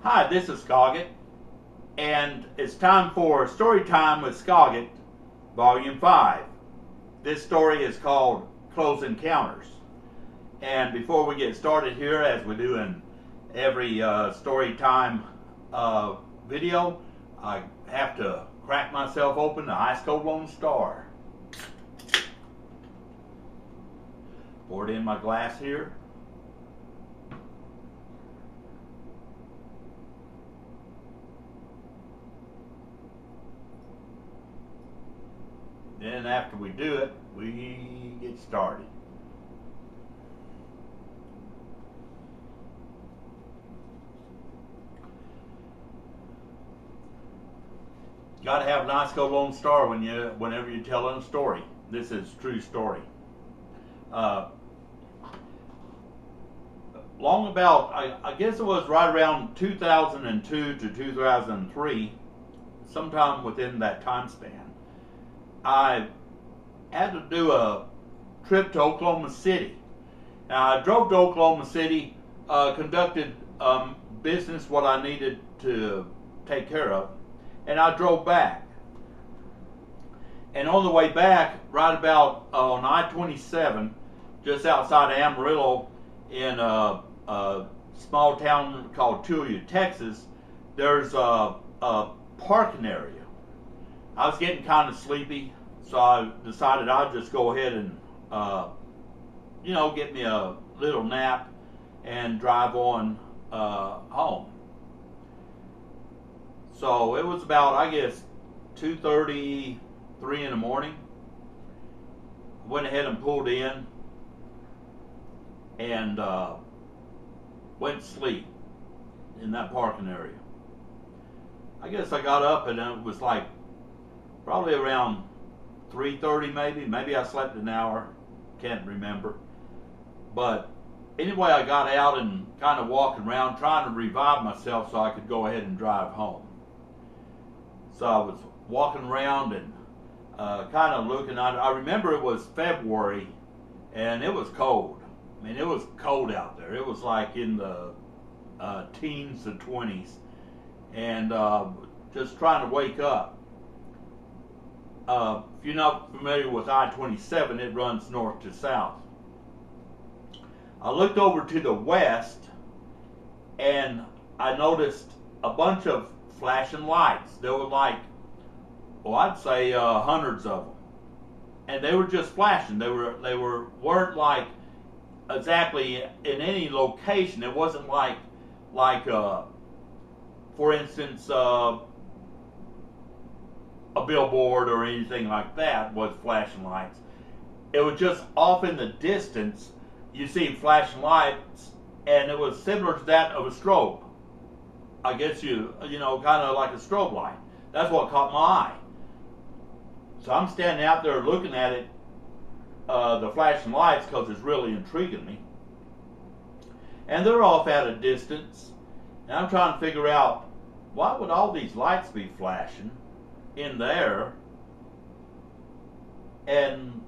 Hi, this is Skoggit, and it's time for Story Time with Skoggit, Volume 5. This story is called Close Encounters. And before we get started here, as we do in every Story Time video, I have to crack myself open the ice cold Lone Star. Pour it in my glass here. Then after we do it, we get started. You gotta have an ice cold Lone Star whenever you're telling a story. This is a true story. Long about, I guess it was right around 2002 to 2003, sometime within that time span, I had to do a trip to Oklahoma City. Now, I drove to Oklahoma City, conducted business, what I needed to take care of, and I drove back. And on the way back, right about on I-27, just outside of Amarillo, in a small town called Tulia, Texas, there's a parking area. I was getting kind of sleepy, so I decided I'd just go ahead and, get me a little nap and drive on home. So it was about, I guess, 2:30, 3 in the morning. Went ahead and pulled in and went to sleep in that parking area. I guess I got up and it was like probably around 3:30 maybe. Maybe I slept an hour. Can't remember. But anyway, I got out and kind of walking around trying to revive myself so I could go ahead and drive home. So I was walking around and kind of looking. I remember it was February and it was cold. I mean, it was cold out there. It was like in the teens to 20s. And just trying to wake up. If you're not familiar with I-27, it runs north to south. I looked over to the west and I noticed a bunch of flashing lights. There were like, well, I'd say hundreds of them, and they were just flashing. They weren't like exactly in any location. It wasn't like for instance, a billboard or anything like that with flashing lights. It was just off in the distance. You see flashing lights, and it was similar to that of a strobe. I guess kind of like a strobe light. That's what caught my eye. So I'm standing out there looking at it, the flashing lights, because it's really intriguing me. And they're off at a distance, and I'm trying to figure out, why would all these lights be flashing in there? And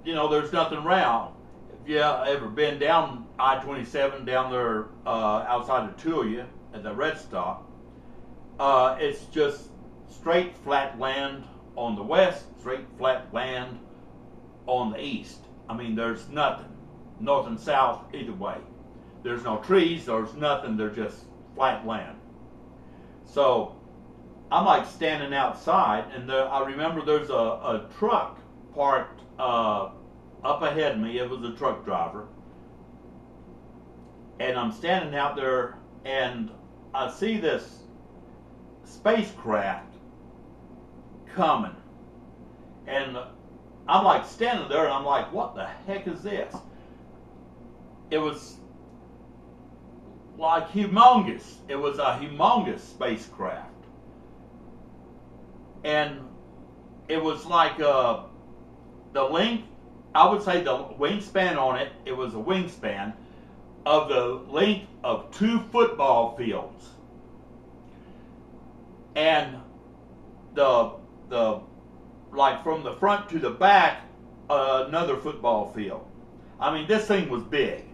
there's nothing around. If you ever been down I-27 down there outside of Tulia at the red stop, it's just straight flat land on the west, straight flat land on the east. I mean, there's nothing, north and south either way. There's no trees, there's nothing, they're just flat land. So I'm like standing outside, and I remember there's a truck parked up ahead of me. It was a truck driver. And I'm standing out there, and I see this spacecraft coming. And I'm like standing there, and I'm like, what the heck is this? It was like humongous. It was a humongous spacecraft. And it was like the length, I would say the wingspan on it, it was a wingspan of the length of 2 football fields. And the like from the front to the back, another football field. I mean, this thing was big.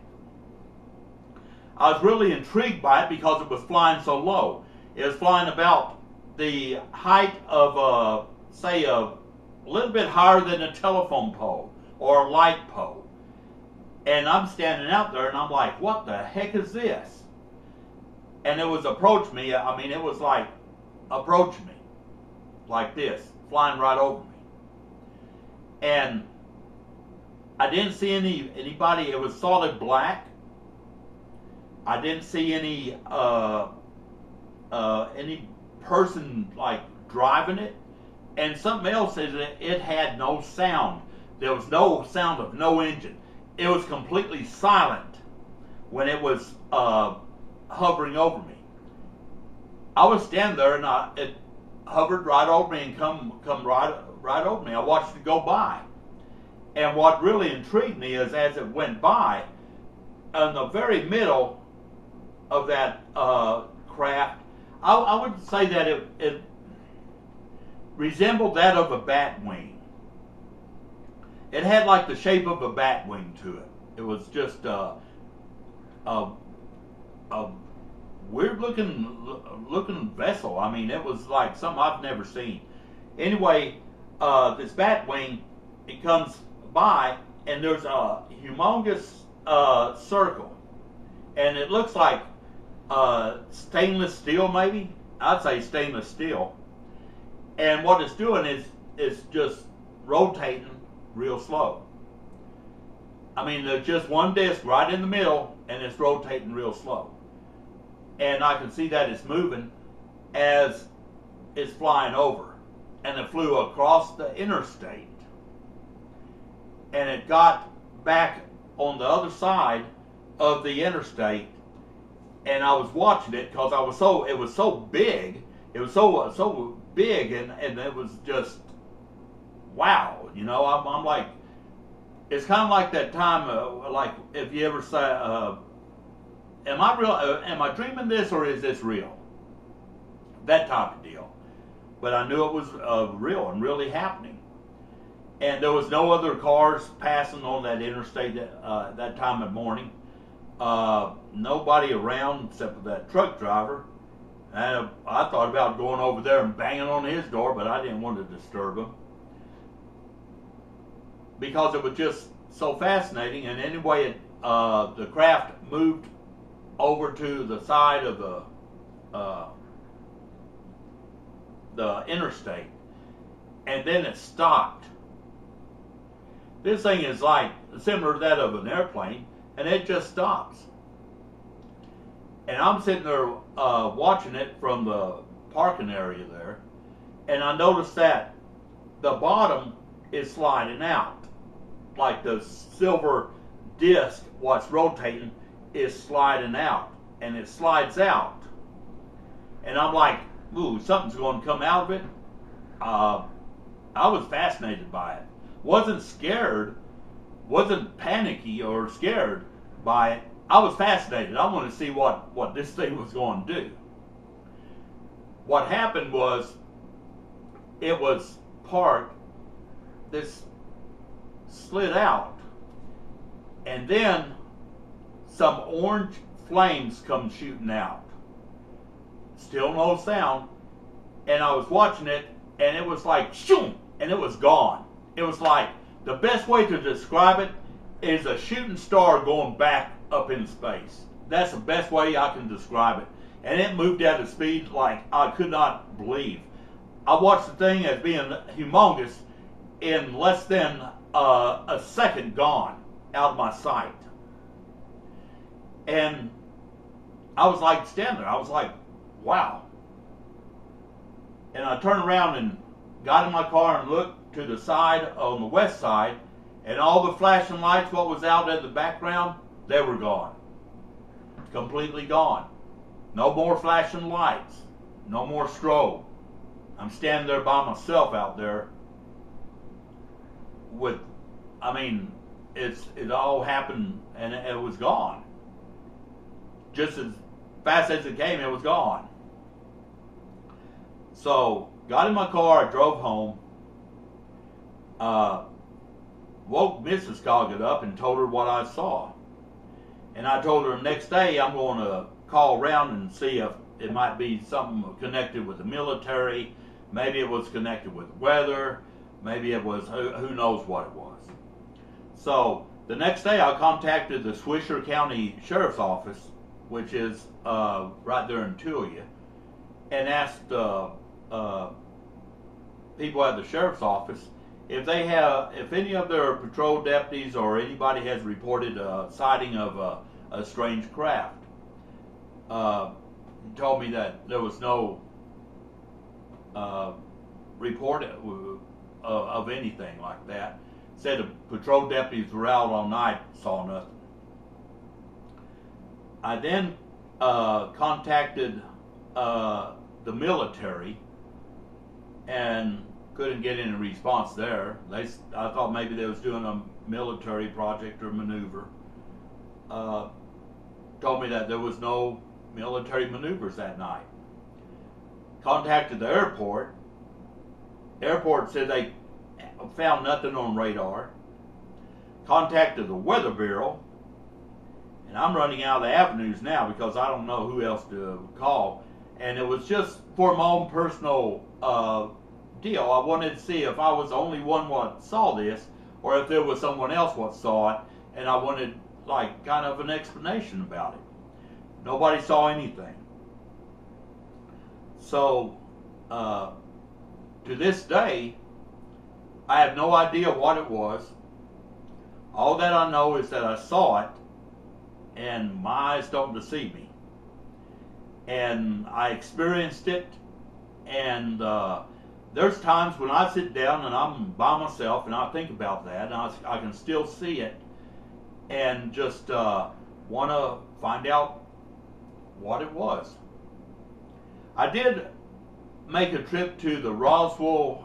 I was really intrigued by it because it was flying so low. It was flying about the height of, say, a little bit higher than a telephone pole or a light pole. And I'm standing out there and I'm like, what the heck is this? And it was approach me. I mean, it was like approach me like this, flying right over me. And I didn't see anybody. It was solid black. I didn't see any person like driving it. And something else is that it had no sound. There was no sound of no engine. It was completely silent when it was hovering over me. I was standing there and it hovered right over me and come right over me. I watched it go by. And what really intrigued me is as it went by, in the very middle of that craft, I would say that it resembled that of a bat wing. It had like the shape of a bat wing to it. It was just a weird looking vessel. I mean, it was like something I've never seen. Anyway, this bat wing, it comes by and there's a humongous circle, and it looks like stainless steel, maybe. I'd say stainless steel. And what it's doing is it's just rotating real slow. I mean, there's just one disc right in the middle, and it's rotating real slow. And I can see that it's moving as it's flying over. And it flew across the interstate. And it got back on the other side of the interstate. And I was watching it because it was so big. It was so big, and it was just wow. You know, I'm like, it's kind of like that time, like if you ever say, am I dreaming this or is this real? That type of deal. But I knew it was real and really happening. And there was no other cars passing on that interstate that time of morning. Nobody around except for that truck driver. And I thought about going over there and banging on his door, but I didn't want to disturb him because it was just so fascinating. And anyway, the craft moved over to the side of the interstate, and then it stopped. This thing is like similar to that of an airplane, and it just stops. And I'm sitting there watching it from the parking area there, and I noticed that the bottom is sliding out. Like the silver disc, what's rotating, is sliding out. And it slides out. And I'm like, ooh, something's going to come out of it. I was fascinated by it. Wasn't scared, wasn't panicky or scared by it. I was fascinated. I wanted to see what this thing was going to do. What happened was, it was parked, this slid out, and then some orange flames come shooting out. Still no sound. And I was watching it, and it was like, shoom, and it was gone. It was like, the best way to describe it is a shooting star going back up in space. That's the best way I can describe it. And it moved at a speed like I could not believe. I watched the thing as being humongous in less than a second gone out of my sight. And I was like standing there. I was like, wow. And I turned around and got in my car and looked to the side on the west side, and all the flashing lights, what was out in the background, they were gone. Completely gone. No more flashing lights. No more strobe. I'm standing there by myself out there with, I mean, it all happened and it was gone. Just as fast as it came, it was gone. So, got in my car, I drove home, woke Mrs. Skoggit up and told her what I saw. And I told her the next day I'm going to call around and see if it might be something connected with the military. Maybe it was connected with weather. Maybe it was, who knows what it was. So the next day I contacted the Swisher County Sheriff's Office, which is right there in Tulia, and asked people at the Sheriff's Office if any of their patrol deputies or anybody has reported a sighting of a strange craft. He told me that there was no report of anything like that. Said the patrol deputies were out all night, saw nothing. I then contacted the military and couldn't get any response there. I thought maybe they was doing a military project or maneuver. Told me that there was no military maneuvers that night. Contacted the airport. Airport said they found nothing on radar. Contacted the Weather Bureau, and I'm running out of the avenues now because I don't know who else to call. And it was just for my own personal deal. I wanted to see if I was the only one what saw this, or if there was someone else what saw it, and I wanted like kind of an explanation about it. Nobody saw anything. So to this day, I have no idea what it was. All that I know is that I saw it, and my eyes don't deceive me. And I experienced it, and there's times when I sit down and I'm by myself and I think about that, and I can still see it, and just want to find out what it was. I did make a trip to the Roswell,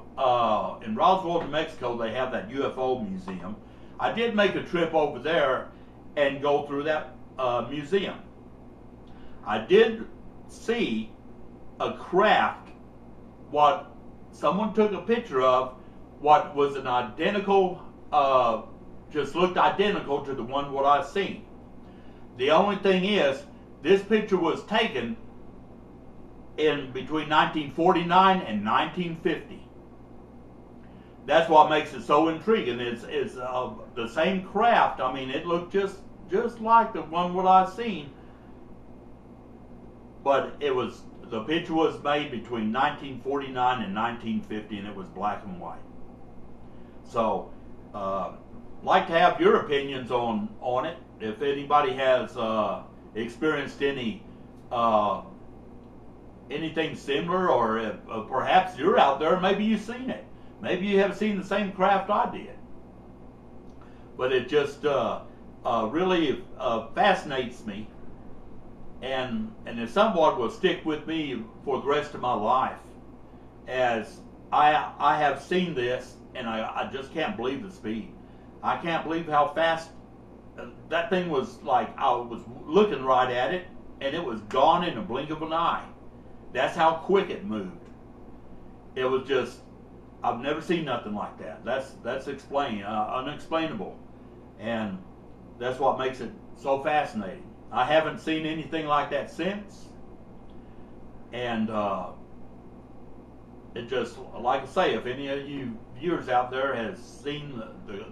in Roswell, New Mexico, they have that UFO museum. I did make a trip over there and go through that museum. I did see a craft, what someone took a picture of, what was an identical, just looked identical to the one what I seen. The only thing is, this picture was taken in between 1949 and 1950. That's what makes it so intriguing. It's the same craft. I mean, it looked just like the one what I seen, but the picture was made between 1949 and 1950, and it was black and white. So, like to have your opinions on it. If anybody has experienced anything similar, or if, perhaps you're out there, maybe you've seen it. Maybe you have seen the same craft I did. But it just really fascinates me, and it somewhat will stick with me for the rest of my life, as I have seen this, and I just can't believe the speed. I can't believe how fast that thing was. Like, I was looking right at it, and it was gone in a blink of an eye. That's how quick it moved. It was just, I've never seen nothing like that. That's unexplainable, and that's what makes it so fascinating. I haven't seen anything like that since, and it just, like I say, if any of you viewers out there has seen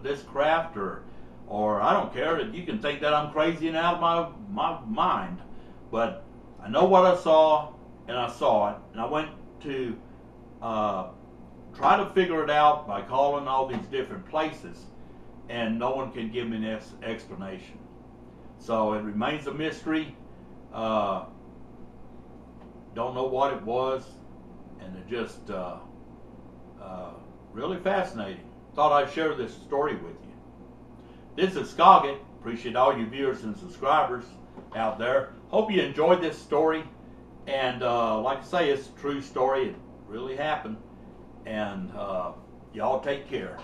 this craft, or I don't care, you can think that I'm crazy and out of my mind, but I know what I saw, and I saw it, and I went to try to figure it out by calling all these different places, and no one can give me an explanation. So it remains a mystery. Don't know what it was, and it just really fascinating. Thought I'd share this story with you. This is Skoggit. Appreciate all you viewers and subscribers out there. Hope you enjoyed this story. And like I say, it's a true story. It really happened. And y'all take care.